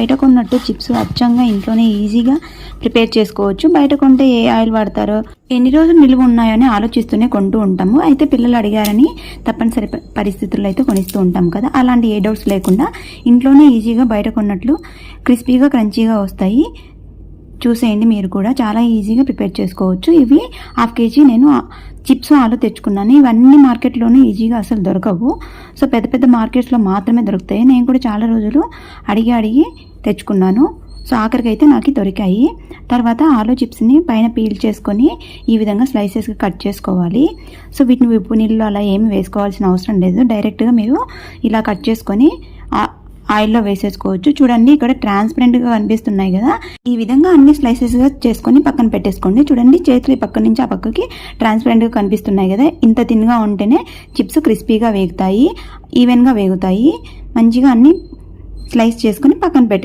బయట కొన్నట్టు చిప్స్ అచ్చంగా ఇంట్లోనే ఈజీగా ప్రిపేర్ చేసుకోవచ్చు. బయట కొంటే ఏ ఆయిల్ వాడతారో, ఎన్ని రోజులు నిలువ ఉన్నాయని ఆలోచిస్తూనే కొంటూ ఉంటాము. అయితే పిల్లలు అడిగారని తప్పనిసరి పరిస్థితుల్లో అయితే కొనిస్తూ ఉంటాం కదా, అలాంటి ఏ డౌట్స్ లేకుండా ఇంట్లోనే ఈజీగా బయట కొన్నట్లు క్రిస్పీగా క్రంచీగా వస్తాయి. చూసేయండి, మీరు కూడా చాలా ఈజీగా ప్రిపేర్ చేసుకోవచ్చు. ఇవి 1/2 kg నేను చిప్స్ ఆలు తెచ్చుకున్నాను. ఇవన్నీ మార్కెట్లోనే ఈజీగా అసలు దొరకవు. సో పెద్ద పెద్ద మార్కెట్స్లో మాత్రమే దొరుకుతాయి. నేను కూడా చాలా రోజులు అడిగి తెచ్చుకున్నాను. సో ఆఖరికైతే నాకు దొరికాయి. తర్వాత ఆలు చిప్స్ని పైన పీల్ చేసుకొని ఈ విధంగా స్లైసెస్గా కట్ చేసుకోవాలి. సో వీటిని ఉప్పు నీళ్ళు అలా ఏమి వేసుకోవాల్సిన అవసరం లేదు. డైరెక్ట్గా మీరు ఇలా కట్ చేసుకొని ఆయిల్లో వేసేసుకోవచ్చు. చూడండి, ఇక్కడ ట్రాన్స్పరెంట్గా కనిపిస్తున్నాయి కదా, ఈ విధంగా అన్ని స్లైసెస్గా చేసుకొని పక్కన పెట్టేసుకోండి. చూడండి, చేతులు పక్క నుంచి ఆ పక్కకి ట్రాన్స్పరెంట్గా కనిపిస్తున్నాయి కదా, ఇంత తిన్గా ఉంటేనే చిప్స్ క్రిస్పీగా వేగుతాయి, ఈవెన్గా వేగుతాయి. మంచిగా అన్ని స్లైస్ చేసుకొని పక్కన